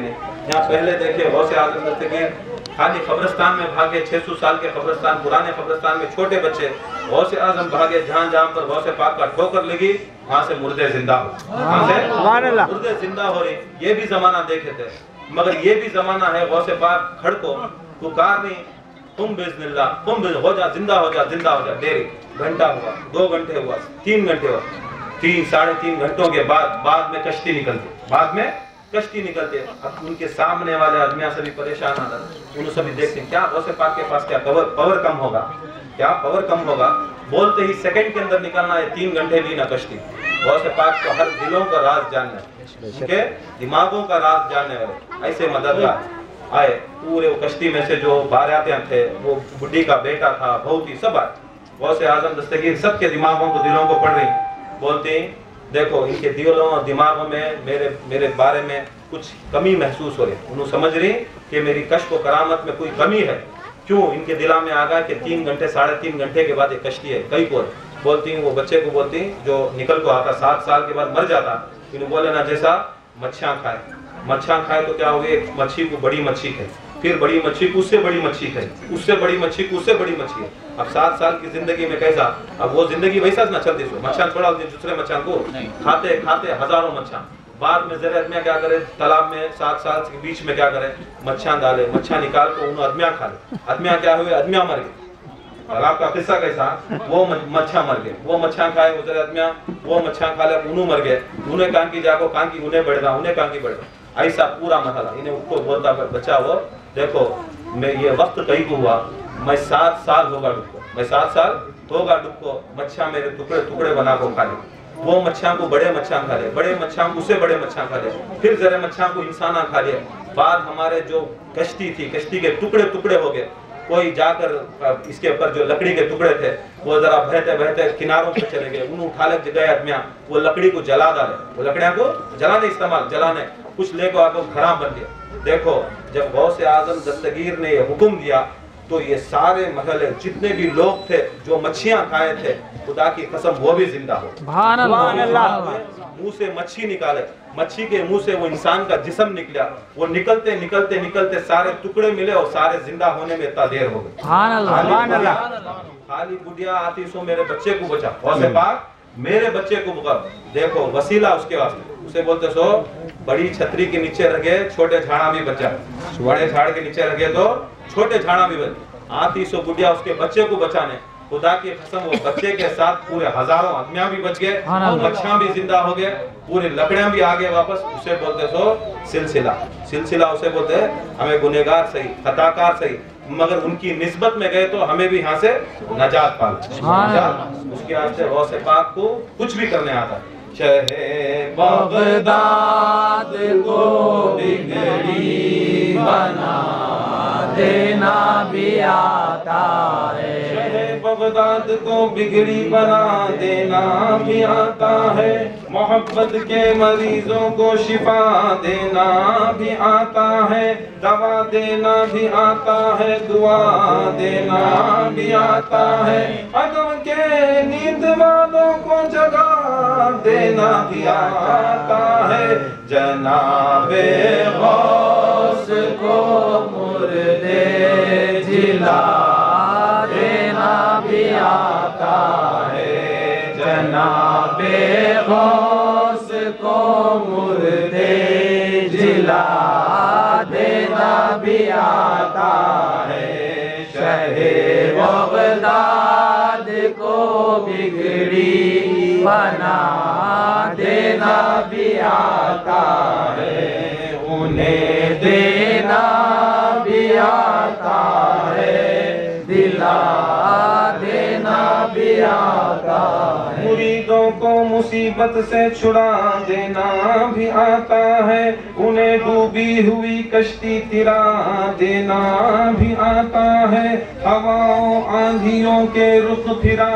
यहाँ पहले देखिए गौसे आजम दस्तगीर खाली कब्रिस्तान में भागे, 600 साल के कब्रिस्तान, पुराने कब्रिस्तान में छोटे बच्चे, गौसे आजम भागे जहाँ जहाँ पर गौसे पाक का ठोकर लगी वहाँ से मुर्दे जिंदा हो, वहाँ से मुर्दे जिंदा हो रही। ये भी जमाना देखे थे, मगर ये भी जमाना है गौसे पाक खड़ को पुकार नहीं, तुम बिस्मिल्लाह, तुम हो जा, जिंदा हो जा, जिंदा हो जा। देरी घंटा हुआ, 2 घंटे हुआ, 3 घंटे हुआ, 3 साढ़े 3 घंटों के बाद में कश्ती निकलती, बाद में कश्ती निकलते। अब उनके सामने वाले आदमियां सभी परेशान आ रहे, उन्हें सभी देखते क्या गौसे पाक के पास क्या पावर कम होगा, क्या पावर कम होगा। बोलते ही सेकंड के अंदर निकलना है, 3 घंटे ली ना कश्ती। गौसे पाक को हर दिलों का राज जानना है, उनके दिमागों का राज जानने वाले ऐसे मददगार आए। पूरे वो कश्ती में से जो बारातियां थे, वो बुढ़ी का बेटा था, बहू थी, सब आए। गौसे आजम दस्तगीर सबके दिमागों को, दिलों को पढ़ रही, बोलती देखो इनके दिलों और दिमागों में मेरे बारे में कुछ कमी महसूस हो रही। उन्होंने समझ रही कि मेरी कश्फ व करामत में कोई कमी है। क्यों इनके दिला में आ गया कि 3 घंटे साढ़े 3 घंटे के बाद एक कश्ती है कई को। बोलती वो बच्चे को बोलती जो निकल को आता 7 साल के बाद मर जाता, इन्होंने बोले ना जैसा मच्छियाँ खाए, मच्छियाँ खाए तो क्या हो गई, एक मच्छी को बड़ी मच्छी खाए, फिर बड़ी मच्छी को उससे बड़ी मच्छी खाए, उससे बड़ी मच्छी को उससे बड़ी मच्छी है। अब 7 साल की जिंदगी में कैसा, अब वो जिंदगी वैसा ना चलती, मच्छियाँ छोड़ा दूसरे मच्छियाँ को खाते खाते हजारों मच्छियाँ। बाद में जरा आदमियाँ क्या करे, तालाब में 7 साल के बीच में क्या करे, मच्छियाँ डाले, मच्छियाँ निकाल को उन्हें आदमियाँ खा ले। आदमियाँ क्या हुए, आदमियाँ मर गए। तालाब का किस्सा कैसा, वो मच्छियाँ मर गए, वो मच्छियाँ खाए, उधर आदमियाँ वो मच्छियाँ खा ले, उन्हें मर गए। उन्हें कान की जाको, कान की उन्हें बढ़ रहा, उन्हें कान की बढ़ रहा, ऐसा पूरा मसला। इन्हें उसको बोलता बच्चा वो देखो मैं ये वक्त कहीं को हुआ, मैं 7 साल होगा डुबको, मैं 7 साल होगा डुबको, मच्छियाँ मेरे टुकड़े टुकड़े बना को खा ले। वो मच्छियाँ को बड़े मच्छियाँ खा ले, बड़े मच्छियाँ को उससे बड़े मच्छियाँ खा ले, फिर जरा मच्छियाँ को इंसाना खा लिया। बाद हमारे जो कश्ती थी, कश्ती के टुकड़े टुकड़े हो गए। कोई जाकर इसके ऊपर जो लकड़ी के टुकड़े थे वो जरा बहते बहते किनारों पे चले गए, उन्होंने उठा ले गए आदमियाँ, वो लकड़ी को जला डाले, वो लकड़ियाँ को जलाने इस्तेमाल, जलाने कुछ लेकर आपको खराब बन गया। देखो जब गौसे आजम दस्तगीर ने ये हुक्म दिया तो ये सारे महल जितने भी लोग थे जो मच्छियां खाए थे, खुदा की कसम वो भी जिंदा हो। मुंह से मच्छी निकाले, मच्छी के मुंह से वो इंसान का जिस्म निकला, वो निकलते निकलते निकलते सारे टुकड़े मिले और सारे जिंदा होने में इतना देर हो गई। खाली बुढ़िया आती सो मेरे बच्चे को बचा, गौसे पाक मेरे बच्चे को बचा। देखो वसीला उसके वास्ते, उसे बोलते सो बड़ी छतरी के नीचे रखे छोटे झाड़ा भी बचा, बड़े झाड़ के नीचे रखे तो छोटे झाड़ा भी बच। आती सो बुढ़िया उसके बच्चे को बचाने, खुदा की कसम वो बच्चे के साथ पूरे हजारों आदमियां भी बच गए, मच्छियां भी जिंदा हो गए, पूरे लकड़ियां भी आ गए वापस। उसे बोलते सो सिलसिला, सिलसिला उसे बोलते हमें गुनहगार सही, खताकार सही, मगर उनकी निस्बत में गए तो हमें भी यहाँ से नजात पा ली। उसके वास्ते गौसे पाक को कुछ भी करने आता। शहे बगदाद को बिगड़ी बना देना भी आता है, शहे बगदाद को बिगड़ी बना देना भी आता है, मोहब्बत के मरीजों को शिफा देना भी आता है, दवा देना भी आता है, दुआ देना भी आता है, अदम के नींद वालों को जगा देना भी आता है, जनाबे गौस को मुर्दे जिला देना भी आता है, जनाबे गौस को मुर्दे जिला देना भी आता है, शहे बगदाद को बिगड़ी बना देना भी आता है, उन्हें देना भी आता है, दिला देना भी आता है, मुरीदों को मुसीबत से छुड़ा देना भी आता है, उन्हें डूबी हुई कश्ती तिरा देना भी आता है, हवाओं आंधियों के रुख फिरा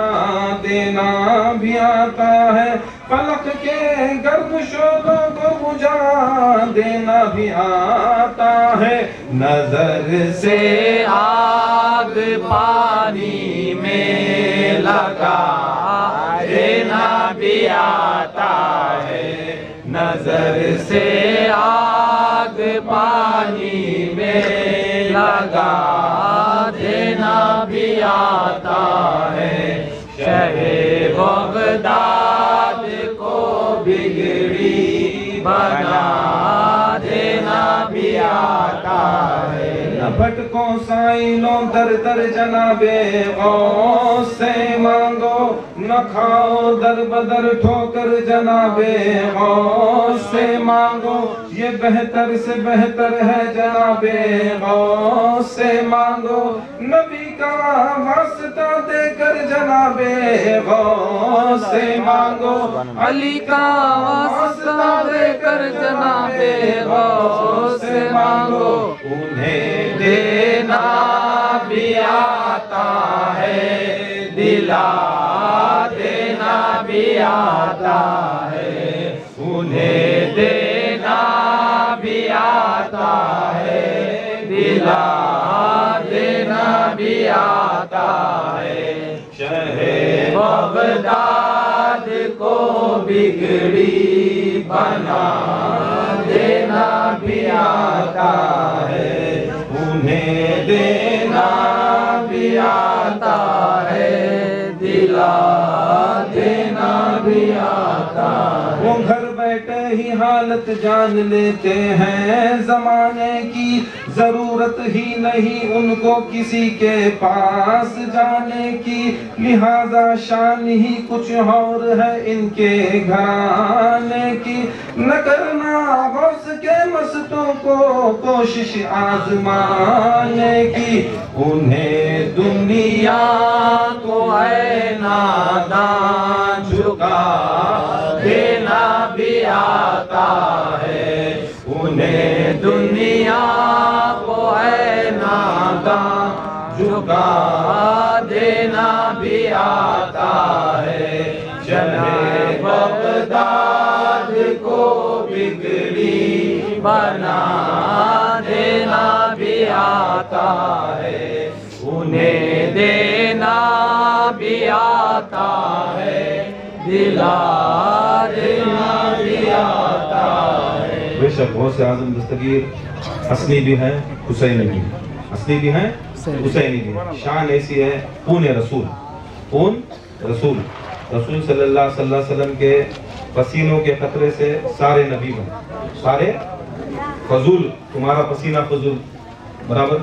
देना भी आता है, फलक के गर्द शोलों को बुझा देना भी आता है, नजर से आग पानी में लगा देना भी आता है, नजर से आग पानी में लगा देना भी आता है। शहे बगदाद को बिगड़ी बना देना भी आता है। न भटको साइलों दर दर जनाबे गौस से मांगो, न खाओ दर बदर ठोकर जनाबे गौस से मांगो। ये बेहतर से बेहतर है जनाबे गौस से मांगो। नबी का वास्ता देकर जनाबे गौस से मांगो। अली का वास्ता देकर जनाबे गौस से मांगो। उन्हें देना भी आता है, दिला देना भी आता है। उन्हें देना भी आता है, दिला देना भी आता है। शहे बगदाद को बिगड़ी बना देना भी आता है। उन्हें देना भी आता है, दिला देना भी आता है। वो घर बैठे ही हालत जान लेते हैं जमाने की, जरूरत ही नहीं उनको किसी के पास जाने की। लिहाजा शान ही कुछ और है इनके घराने की। न करना गौस के मस्तों को कोशिश आजमाने की। उन्हें दुनिया को है नादान झुका देना भी आता है। उन्हें दुनिया को है नादान झुका देना भी आता है। शहे बगदाद को बिगड़ी बना देना भी आता है। उन्हें देना भी आता है, दिला देना भी आता है। बेशक गौस आजम दस्तगीर असली भी है, हुसैनी भी है। असली भी है, हुसैनी भी है। शान ऐसी है, खून रसूल, खून रसूल। रसूल सल्लल्लाहु अलैहि वसल्लम के पसीनों के कतरे से सारे नबी बने। सारे फजूल, तुम्हारा पसीना फजूल बराबर,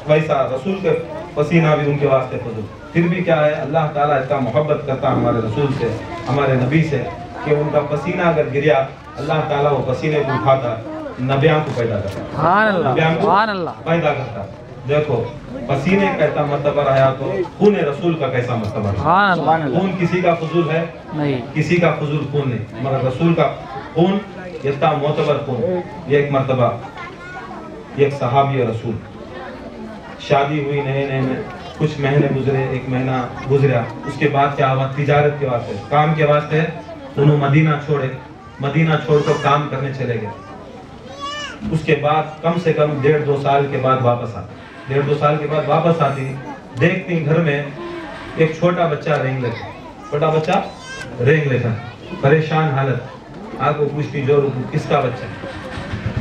वैसा रसूल के पसीना भी उनके वास्ते फजूल। फिर भी क्या है, अल्लाह ताला इतना मोहब्बत करता हमारे रसूल से, हमारे नबी से, कि उनका पसीना अगर गिरा अल्लाह ताला वो पसीने को उठाता नबियां को पैदा करता, नबियां को पैदा करता। देखो पसीने का इतना मर्तबा रहा तो खून रसूल का कैसा मर्तबा रहा। खून किसी का फजूल है नहीं, किसी का फजूल खून नहीं, मगर रसूल का खून इतना मोतबर खून। ये एक मर्तबा, एक सहाबी रसूल, शादी हुई नए नए में, कुछ महीने गुजरे, एक महीना गुजरा, उसके बाद क्या हुआ, तिजारत के वास्ते, काम के वास्ते उन्होंने मदीना छोड़े। मदीना छोड़कर काम करने चले गए। उसके बाद कम से कम 1.5-2 साल के बाद वापस आते। 1.5-2 साल के बाद वापस आती, देखती घर में एक छोटा बच्चा रेंग लेता, छोटा बच्चा रेंग लेता, परेशान हालत। आपको पूछती जो किसका बच्चा,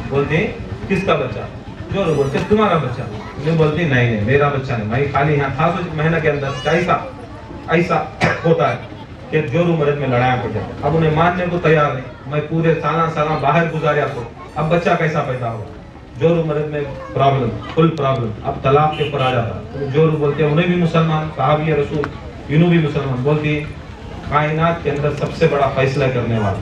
बोलती किसका बच्चा, जो बोलते तुम्हारा बच्चा। मैं बोलती नहीं नहीं मेरा बच्चा नहीं, मैं खाली यहाँ था। तो महीने के अंदर ऐसा होता है कि जोरू मर्द में लड़ाया पड़ जाता है। अब उन्हें मानने को तैयार नहीं, मैं पूरे साल बाहर गुजारा तो अब बच्चा कैसा पैदा होगा। जोरू मर्द में प्रॉब्लम, फुल प्रॉब्लम, अब तलाक के ऊपर आ जाता। तो जोरू बोलते उन्हें भी मुसलमान, सहाबी रसूल इन्हों भी मुसलमान। बोलती कायनात के अंदर सबसे बड़ा फैसला करने वाला,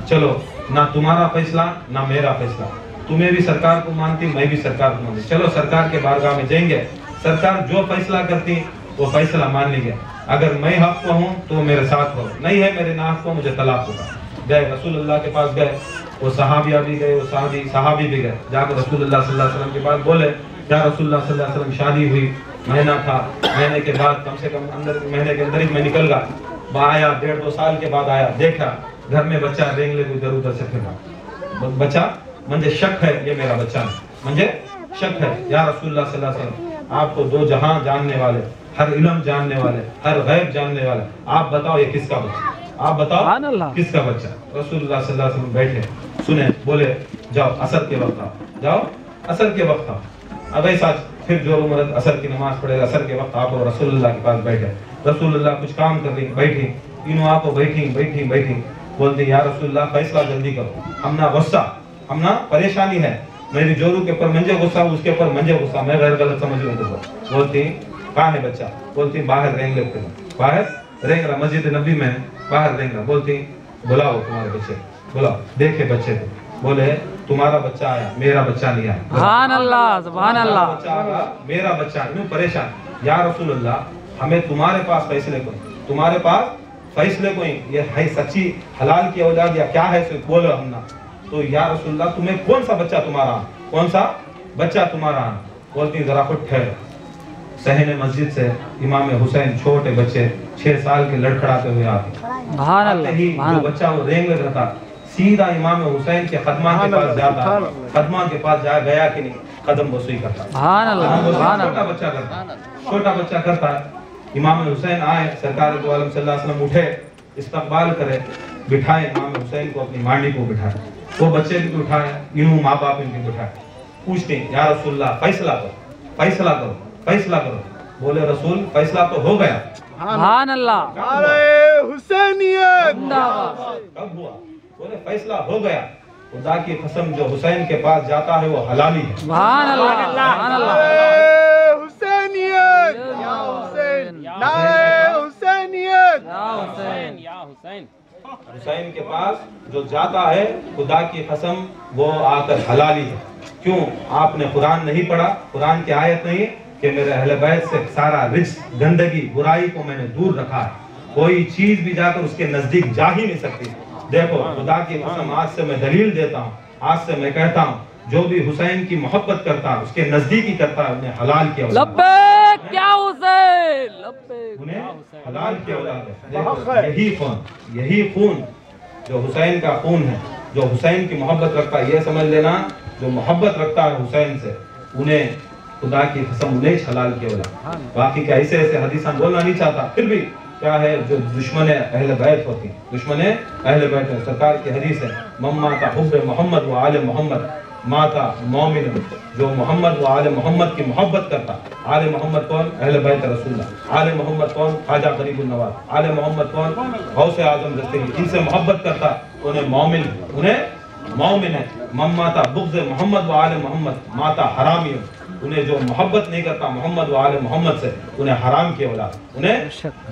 चलो ना तुम्हारा फैसला ना मेरा फैसला, तुम्हें भी सरकार को मानती, मैं भी सरकार को मानती, चलो सरकार के बारगाह में जाएंगे, सरकार जो फैसला करती वो फैसला मान लेंगे। अगर मैं हक को हूँ तो मेरे साथ हो, नहीं है मेरे ना हक को, मुझे तलाक होगा। गए रसूलुल्लाह के पास गए, वो सहाबिया भी गए, वो सहाबी भी गए। जाकर रसूलुल्लाह सल्लल्लाहु अलैहि वसल्लम के पास बोले, क्या रसूलुल्लाह सल्लल्लाहु अलैहि वसल्लम शादी हुई, महीना था, महीने के बाद कम से कम अंदर महीने के अंदर ही मैं निकल गया। आया 1.5-2 साल के बाद आया, देखा घर में बच्चा रेंग ले इधर उधर से फिर बच्चा, मुझे शक है ये मेरा बच्चा है, मुझे शक है। या रसूलुल्लाह सल्लल्लाहु अलैहि वसल्लम, आप तो 2 जहां जानने वाले, हर इल्म जानने वाले, हर गैब जानने वाले, आप बताओ ये किसका बच्चा, आप बताओ किसका बच्चा। रसूलुल्लाह सल्लल्लाहु अलैहि वसल्लम बैठे, सुने, बोले जाओ असर के वक्त आओ, जाओ असर के वक्त आओ। अब ऐसा फिर जो उम्र असर की नमाज पढ़े, असर के वक्त आप और रसूलुल्लाह के पास बैठे, रसूलुल्लाह कुछ काम कर रही, बैठी, तीनों आप बैठी, बोलते या रसूलुल्लाह फैसला जल्दी करो, हम ना गुस्सा, हम ना परेशानी है, मेरी जोरू के ऊपर मंजे गुस्सा, उसके ऊपर मंजे गुस्सा, मैं गलत समझ रही हूँ। बोलती कहाँ है बच्चा? बोलती बाहर रेंग लेते हैं, बाहर रेंग रहा, मस्जिद नबी में बाहर रेंग रहा। बोलती बुलाओ तुम्हारे बच्चे, बुलाओ, देखे बच्चे को, बोले तुम्हारा बच्चा आया, मेरा बच्चा नहीं आया। सुभान अल्लाह, सुभान अल्लाह। बच्चा आया, मेरा बच्चा क्यों परेशान? या रसूलुल्लाह हमें तुम्हारे पास फैसले को, तुम्हारे पास फैसले को, ये है सच्ची हलाल की औलाद या क्या है, बोलो हम ना। तो या रसूलुल्लाह तुम्हें कौन सा बच्चा तुम्हारा, कौन सा बच्चा तुम्हारा? बोलती जरा खुद ठहर। सहने मस्जिद से इमाम हुसैन छोटे बच्चे 6 साल के लड़खड़ाते हुए आते, जो बच्चा वो रेंग लग रहा था, सीधा इमाम हुसैन के खदमा के पास जाता, खदमा के पास गया कि नहीं, कदम वसूई करता। छोटा बच्चा करता, छोटा बच्चा करता है। इमाम हुसैन आए, सरकार दो आलम सल्लल्लाहु अलैहि वसल्लम उठे, इस्तकबाल करे, बिठाए इमाम हुसैन को, अपनी मांडी को बिठाए, वो बच्चे भी उठाए, इन्हों माँ बाप इनके बिठाए, पूछते या रसूलुल्लाह फैसला करो, फैसला करो, फैसला करो। बोले रसूल फैसला तो हो गया। सुभान अल्लाह। हुसैनियत कब हुआ? बोले फैसला हो गया, खुदा की कसम जो हुसैन के पास जाता है वो हलाली है। सुभान अल्लाह, सुभान अल्लाह। हुसैनियत या हुसैन, नारे हुसैनियत या हुसैन, या हुसैन। हुसैन के पास जो जाता है खुदा की कसम वो आकर हलाली है। क्यों? आपने कुरान नहीं पढ़ा, कुरान की आयत नहीं कि मेरे अहले बैत से सारा रिज्स, गंदगी, बुराई को मैंने दूर रखा है, कोई चीज भी जाकर उसके नजदीक जा ही नहीं सकती। देखो खुदा की कसम, आज से मैं दलील देता हूँ, आज से मैं कहता हूँ, जो भी हुसैन की मोहब्बत करता है, उसके नजदीकी करता है, उन्हें हलाल किया, लब्बैक क्या हुसैन, लब्बैक, उन्हें हलाल किया औलाद है। देखो यही खून जो हुसैन का खून है, जो हुसैन की मोहब्बत रखता है, ये समझ लेना, जो मोहब्बत रखता है हुसैन से, उन्हें खुदा की कसम उन्हें हलाल किया औलाद। बाकी का ऐसे ऐसे हदीस हम बोलना नहीं चाहता, फिर भी क्या है, जो दुश्मन अहले बैत होती है, दुश्मन अहले बैत है, सरकार की हदीस है, मम्माता हुब्बे मोहम्मद व आले मोहम्मद माता मोमिन, जो मोहम्मद व आले मोहम्मद की मोहब्बत करता। आले मोहम्मद कौन? अहले बैत रसूलुल्लाह। आले मोहम्मद कौन? ख्वाजा गरीबुल नवाज। आले मोहम्मद कौन? गौसे आजम दस्तगीर। इनसे मोहब्बत करता, उन्हें मोमिन, उन्हें मोमिन है। मम्माता बुग़्ज़ मोहम्मद व आले मोहम्मद माता हरामी, उन्हें जो मोहब्बत नहीं करता मोहम्मद व आले मोहम्मद से, उन्हें हराम किया औलाद। उन्हें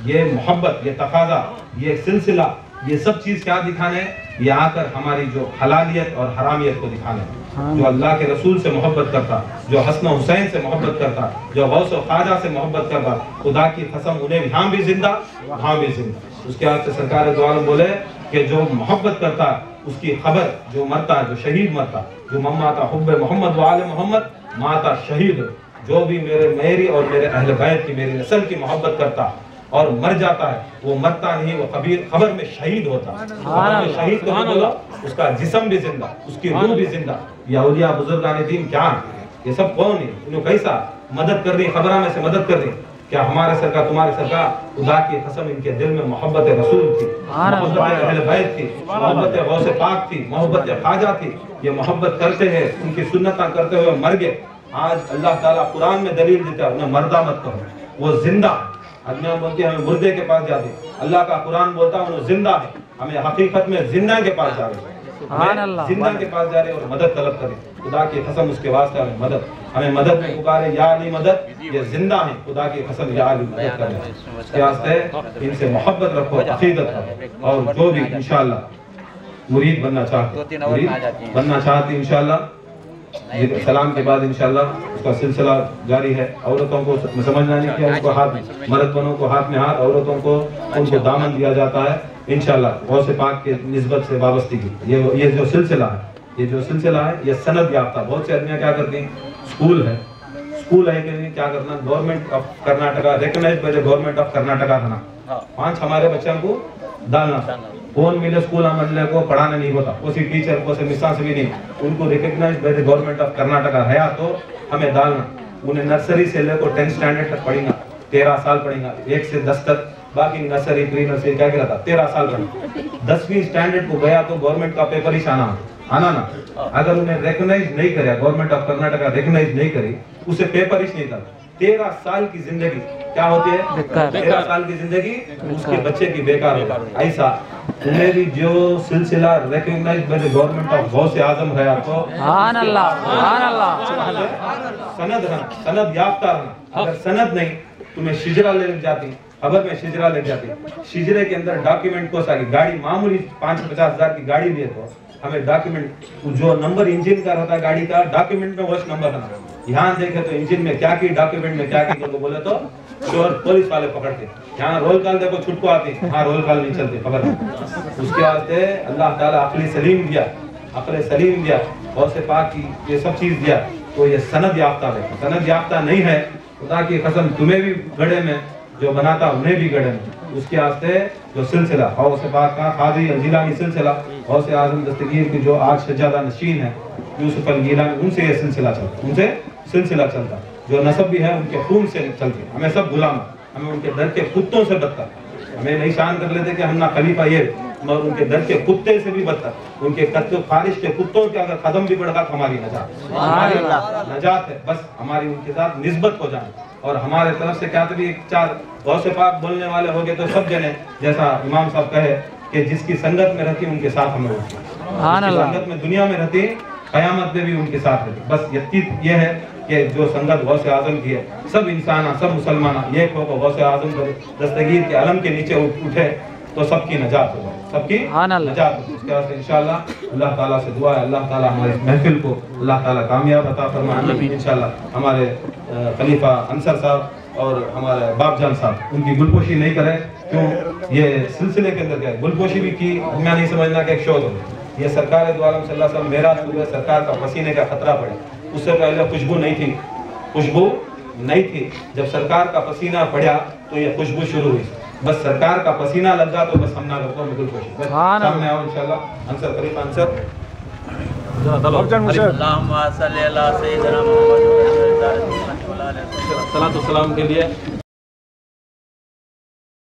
ये मोहब्बत, ये तकाजा, ये सिलसिला, ये सब चीज क्या दिखाने? ये आकर हमारी जो हलालियत और हरामियत को दिखाने। जो अल्लाह के रसूल से मोहब्बत करता, जो हसन हुसैन से मोहब्बत करता, जो गौस और ख्वाजा से मोहब्बत करता, खुदा की कसम उन्हें यहाँ भी जिंदा, वहाँ भी जिंदा। उसके बाद से सरकार दो आलम बोले कि जो मोहब्बत करता उसकी खबर, जो मरता है, जो शहीद मरता, जो मम्माता हुब्बे मोहम्मद व आले मोहम्मद माता शहीद, जो भी मेरी और मेरे अहले बैत की, मेरी नस्ल की मोहब्बत करता और मर जाता है, वो मरता नहीं, वो खबर में शहीद होता है। खबर में शहीद को बोला, उसका जिस्म भी जिंदा, उसकी रूह भी जिंदा। ये औलिया बुजुर्गान दीन क्या है? ये सब कौन है? इन्होंने कैसा मदद कर रही, खबरा में से मदद कर रही। क्या हमारे सरकार, तुम्हारे सरकार, खुदा की कसम इनके दिल में मोहब्बत रसूल थी, मोहब्बत अहले बैत थी, मोहब्बत गौसे पाक थी, मोहब्बत ख्वाजा थी। ये मोहब्बत करते हैं, उनकी सुन्नता करते हुए मर गए। आज अल्लाह ताला कुरान में दलील देता है, उन्हें मर्दा मत करो, वो जिंदा। आदमियां बोलती है हमें मुर्दे के पास जाते, अल्लाह का कुरान बोलता है उन्हें जिंदा है, हमें हकीकत में जिंदा के पास जा रहे हैं, जिंदा के पास जा रहे और मदद तलब करें। खुदा की कसम उसके वास्ते हमें मदद में पुकारे, या अली मदद, ये जिंदा है, खुदा की कसम या अली मदद करें। इसके वास्ते इनसे मोहब्बत रखो, अकीदत रखो, और जो भी इंशाअल्लाह मुरीद बनना चाहते इंशाअल्लाह सलाम के बाद इंशाअल्लाह उसका सिलसिला जारी है। औरतों को समझना नहीं कि उनको हाथ, मर्दों को हाथ में हाथ, औरतों को उनको दामन दिया जाता है इंशाअल्लाह गौसे पाक के निस्बत से वाबस्तगी। ये जो सिलसिला है, ये सनद याफ्ता। बहुत से आदमी क्या करते हैं, स्कूल है कि नहीं, क्या करना, government of Karnataka, recognised by the government of Karnataka खाना 5 हमारे बच्चों को डालना। कौन मिले स्कूल हमले को पढ़ाना नहीं होता, उसी टीचर को से मिसाल से भी नहीं, उनको recognised by the government of Karnataka है तो हमें डालना। उन्हें नर्सरी से लेकर 10th स्टैंडर्ड तक पढ़ेगा, 13 साल पढ़ेगा, 1 से 10 तक। बाकी नर्सरी, प्री नर्सरी क्या कहता, 13 साल पढ़ेगा। 10वीं स्टैंडर्ड को गया तो गवर्नमेंट का पेपर ही शाना, आना ना, अगर उन्हें रिकॉग्नाइज नहीं करे, गवर्नमेंट ऑफ कर्नाटका रिकॉग्नाइज नहीं करी, उसे पेपर ही नहीं था। 13 साल की जिंदगी क्या होती है? बेकार। 13 साल की जिंदगी उसके बच्चे की बेकार हो। ऐसा उन्हें भी जो सिलसिला recognize by the government of Ghause Azam है, आपको सुभान अल्लाह, सुभान अल्लाह। सनद रहना, सनद याफ्ता रहना। अगर सनद नहीं, तुम्हें शिजरा ले जाती, खबर में शिजरा ले जाती, शिजरे के अंदर डॉक्यूमेंट को सारी गाड़ी मामूली 5-50 हजार की गाड़ी लिए तो हमें डॉक्यूमेंट जो नंबर इंजन का रहता है गाड़ी का, डॉक्यूमेंट में वॉच नंबर रहना। यहाँ देखे तो इंजन में क्या की, डॉक्यूमेंट में क्या की, बोले तो श्योर पुलिस वाले पकड़ते। यहाँ रोल कॉल देखो छुटको आती, हाँ रोल कॉल नहीं चलती, खबर नहीं। उसके वास्ते अल्लाह ताला अक्ल सलीम दिया, अक्ल सलीम दिया, और से पाक की ये सब चीज दिया, तो ये सनद याफ्ता है। सनद याफ्ता नहीं है, खुदा की कसम तुम्हें भी गड़े में जो बनाता उन्हें भी गड़े में। उसके वास्ते जो सिलसिला गौसे पाक का खादी जिलानी सिलसिला, गौसे आजम दस्तगीर की जो आज शजादा नशीन है यूसुफ अल गिलानी, उनसे ये सिलसिला चलता, उनसे सिलसिला चलता। जो नसब भी है उनके खून से चलते। हमें सब गुलाम, हमें उनके दर के कुत्तों से बदतर। हमें नहीं शान कर लेते कि हम ना खलीफा ये, मगर उनके दर के कुत्ते से भी बदतर। उनके फारिश के कुत्तों के अगर कदम भी बढ़ा तो हमारी नजात, हमारी नजात है। बस हमारी उनके साथ निस्बत हो जाए, और हमारे तरफ से क्या भी 4 गौसे पाक बोलने वाले हो गए तो सब जने, जैसा इमाम साहब कहे कि जिसकी संगत में रहती उनके साथ हमें होती, संगत में दुनिया में रहती, कयामत में भी उनके साथ रहती। बस ये है कि जो संगत गौसे आजम की है, सब इंसान, सब मुसलमान एक होकर गौसे आजम दस्तगीर के अलम के नीचे उठे तो सबकी नजात होगा, सबकी नजात होगी। उसके बाद इंशाअल्लाह अल्लाह ताला से दुआ है, अल्लाह ताला हमारी महफिल को अल्लाह ताला कामयाब अता फरमाए इंशाअल्लाह। हमारे खलीफा अंसर साहब और हमारे बापजान साहब उनकी गुलपोशी नहीं करें, क्यों ये सिलसिले के अंदर क्या है, गुलपोशी भी की मैं नहीं समझना कि एक शोध हो। ये सरकार दो आलम सल्लल्लाहु अलैहि वसल्लम मेराज हुए, सरकार का पसीने का खतरा पड़े, उससे पहले खुशबू नहीं थी, खुशबू नहीं थी। जब सरकार का पसीना पड़ा तो ये खुशबू शुरू हुई। बस सरकार का पसीना लगा तो बस हम ना लोगों में गुलपोशी सामने आओ इंशाल्लाह। अंसर खलीफा अंसर सलातो सलाम के लिए